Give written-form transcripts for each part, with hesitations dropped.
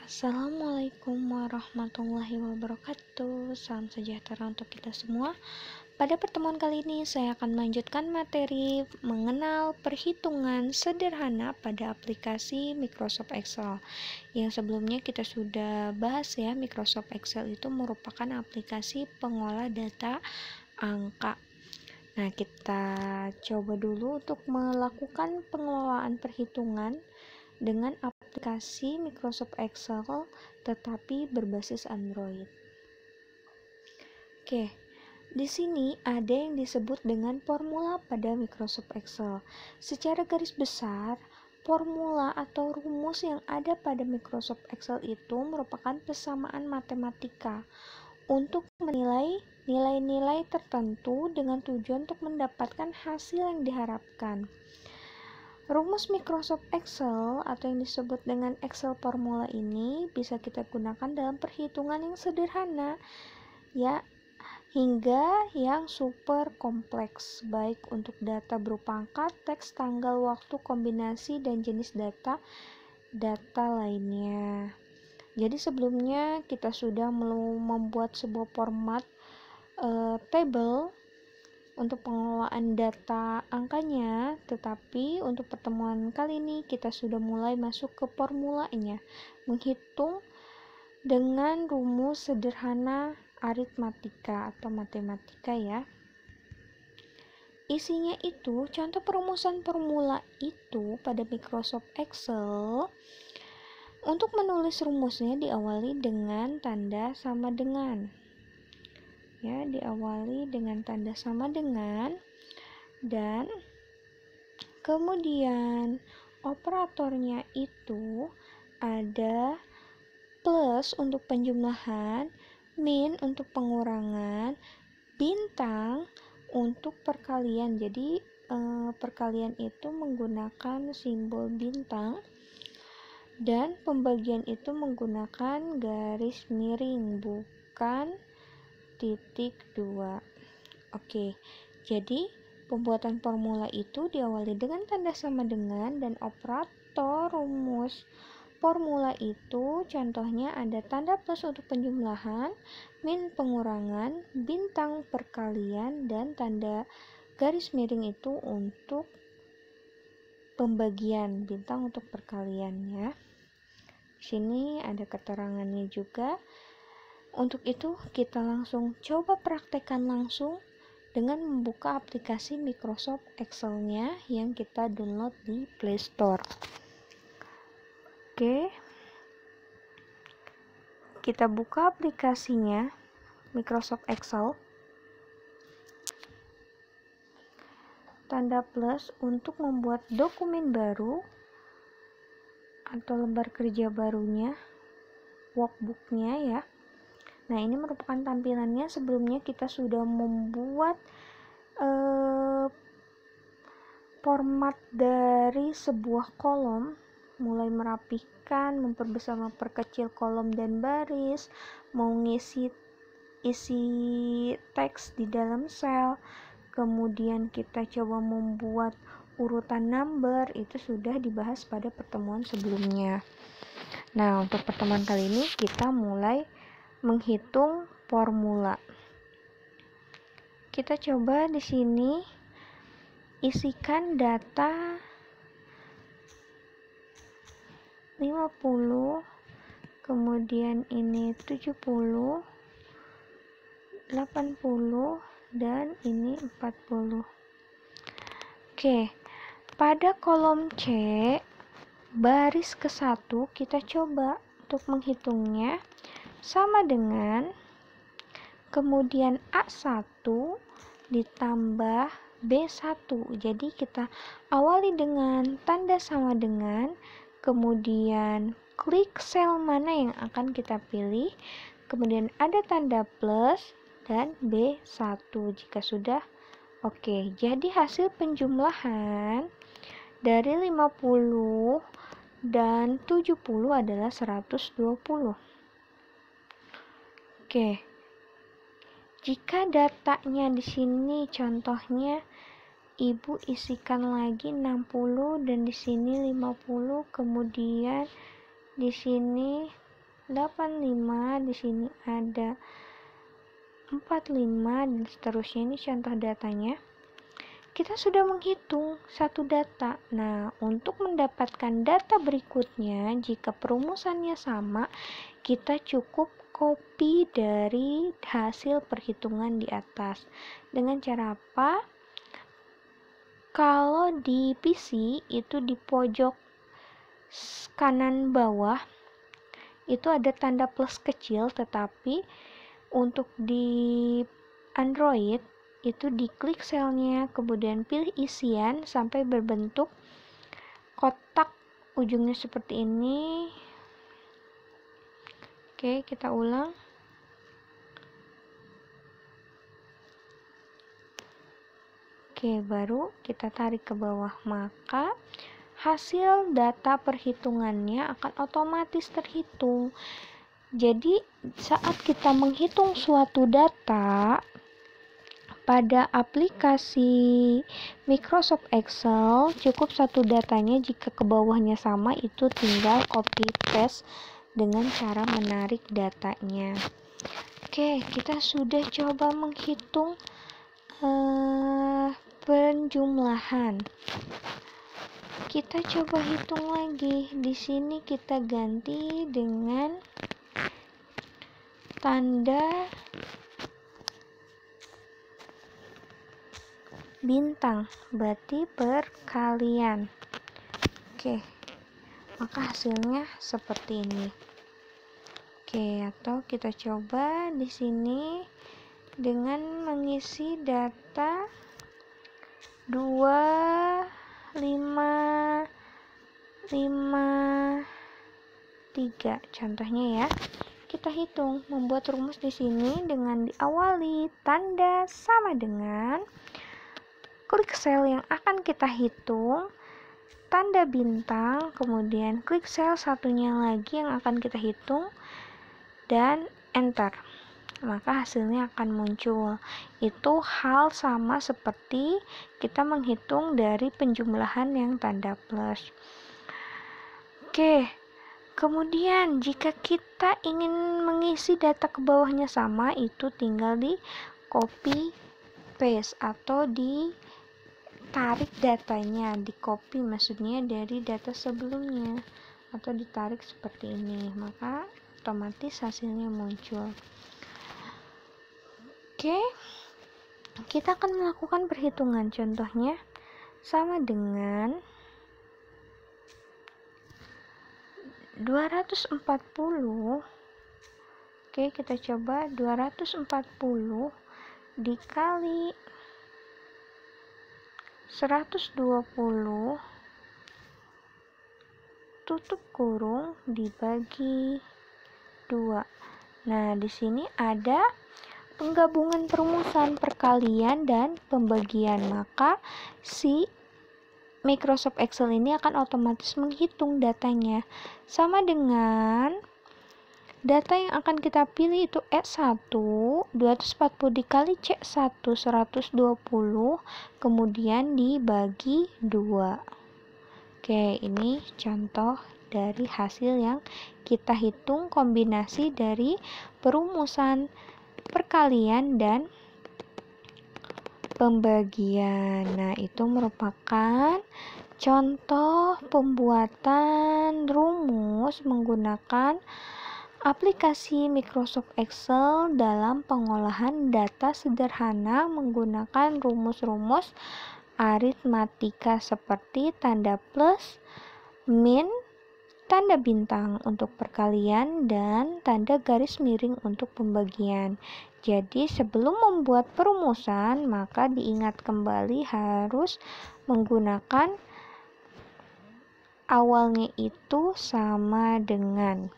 Assalamualaikum warahmatullahi wabarakatuh. Salam sejahtera untuk kita semua. Pada pertemuan kali ini saya akan melanjutkan materi mengenal perhitungan sederhana pada aplikasi Microsoft Excel. Yang sebelumnya kita sudah bahas ya, Microsoft Excel itu merupakan aplikasi pengolah data angka. Nah, kita coba dulu untuk melakukan pengelolaan perhitungan dengan aplikasi Microsoft Excel tetapi berbasis Android. Oke, di sini ada yang disebut dengan formula pada Microsoft Excel. Secara garis besar, formula atau rumus yang ada pada Microsoft Excel itu merupakan persamaan matematika untuk menilai nilai-nilai tertentu dengan tujuan untuk mendapatkan hasil yang diharapkan. Rumus Microsoft Excel atau yang disebut dengan Excel formula ini bisa kita gunakan dalam perhitungan yang sederhana ya hingga yang super kompleks, baik untuk data berupa angka, teks, tanggal, waktu, kombinasi, dan jenis data lainnya. Jadi sebelumnya kita sudah membuat sebuah format table untuk pengelolaan data angkanya, tetapi untuk pertemuan kali ini kita sudah mulai masuk ke formulanya, menghitung dengan rumus sederhana aritmatika atau matematika ya. Isinya itu, contoh perumusan formula itu pada Microsoft Excel. Untuk menulis rumusnya diawali dengan tanda sama dengan. Ya, diawali dengan tanda sama dengan, dan kemudian operatornya itu ada plus untuk penjumlahan, min untuk pengurangan, bintang untuk perkalian. Jadi perkalian itu menggunakan simbol bintang, dan pembagian itu menggunakan garis miring, bukan titik 2. Oke, jadi pembuatan formula itu diawali dengan tanda sama dengan, dan operator rumus formula itu contohnya ada tanda plus untuk penjumlahan, min pengurangan, bintang perkalian, dan tanda garis miring itu untuk pembagian, bintang untuk perkalian ya. Di sini ada keterangannya juga. Untuk itu kita langsung coba praktekkan langsung dengan membuka aplikasi Microsoft Excel-nya yang kita download di Play Store. Oke, kita buka aplikasinya Microsoft Excel, tanda plus untuk membuat dokumen baru atau lembar kerja barunya, workbook-nya ya. Nah, ini merupakan tampilannya. Sebelumnya kita sudah membuat format dari sebuah kolom, mulai merapikan, memperbesar, memperkecil kolom dan baris, mau ngisi isi teks di dalam sel, kemudian kita coba membuat urutan number, itu sudah dibahas pada pertemuan sebelumnya. Nah, untuk pertemuan kali ini kita mulai menghitung formula. Kita coba di sini isikan data 50, kemudian ini 70, 80, dan ini 40. Oke, pada kolom C baris ke-1 kita coba untuk menghitungnya sama dengan, kemudian A1 ditambah B1. Jadi kita awali dengan tanda sama dengan, kemudian klik sel mana yang akan kita pilih, kemudian ada tanda plus dan B1 jika sudah. Oke, jadi hasil penjumlahan dari 50 dan 70 adalah 120. Oke, jika datanya di sini contohnya ibu isikan lagi 60 dan di sini 50, kemudian di sini 85, di sini ada 45, dan seterusnya. Ini contoh datanya. Kita sudah menghitung satu data. Nah, untuk mendapatkan data berikutnya, jika perumusannya sama, kita cukup copy dari hasil perhitungan di atas. Dengan cara apa? Kalau di PC itu di pojok kanan bawah itu ada tanda plus kecil, tetapi untuk di Android itu diklik selnya, kemudian pilih isian sampai berbentuk kotak ujungnya seperti ini. Oke, kita ulang. Oke, baru kita tarik ke bawah, maka hasil data perhitungannya akan otomatis terhitung. Jadi saat kita menghitung suatu data pada aplikasi Microsoft Excel, cukup satu datanya, jika ke bawahnya sama itu tinggal copy paste dengan cara menarik datanya. Oke, kita sudah coba menghitung penjumlahan. Kita coba hitung lagi. Di sini kita ganti dengan tanda bintang, berarti perkalian. Oke, maka hasilnya seperti ini. Oke, atau kita coba di sini dengan mengisi data 2, 5, 5, 3. Contohnya ya. Kita hitung, membuat rumus di sini dengan diawali tanda sama dengan klik sel yang akan kita hitung, tanda bintang, kemudian klik sel satunya lagi yang akan kita hitung, dan enter. Maka hasilnya akan muncul. Itu hal sama seperti kita menghitung dari penjumlahan yang tanda plus. Oke, kemudian jika kita ingin mengisi data ke bawahnya sama, itu tinggal di copy paste atau ditarik datanya, di copy maksudnya dari data sebelumnya, atau ditarik seperti ini, maka otomatis hasilnya muncul. Oke, kita akan melakukan perhitungan. Contohnya sama dengan 240. Oke, kita coba 240 dikali 120 tutup kurung dibagi 2. Nah, di sini ada penggabungan perumusan, perkalian, dan pembagian. Maka si Microsoft Excel ini akan otomatis menghitung datanya. Sama dengan data yang akan kita pilih itu S1, 240 dikali C1, 120, kemudian dibagi 2. Oke, ini contoh dari hasil yang kita hitung, kombinasi dari perumusan, perkalian, dan pembagian. Nah, itu merupakan contoh pembuatan rumus menggunakan aplikasi Microsoft Excel dalam pengolahan data sederhana menggunakan rumus-rumus aritmatika seperti tanda plus, min, tanda bintang untuk perkalian, dan tanda garis miring untuk pembagian. Jadi sebelum membuat perumusan, maka diingat kembali harus menggunakan awalnya itu sama dengan.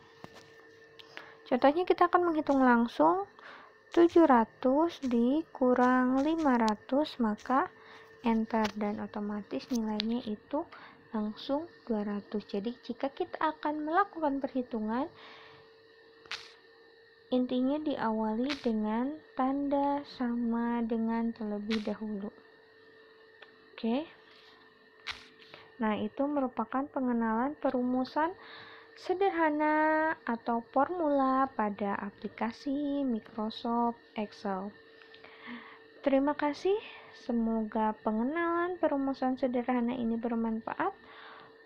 Contohnya kita akan menghitung langsung 700 dikurang 500, maka enter, dan otomatis nilainya itu langsung 200. Jadi jika kita akan melakukan perhitungan, intinya diawali dengan tanda sama dengan terlebih dahulu. Oke. Nah, itu merupakan pengenalan perumusan sederhana atau formula pada aplikasi Microsoft Excel. Terima kasih, semoga pengenalan perumusan sederhana ini bermanfaat.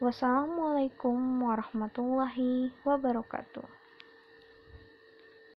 Wassalamualaikum warahmatullahi wabarakatuh.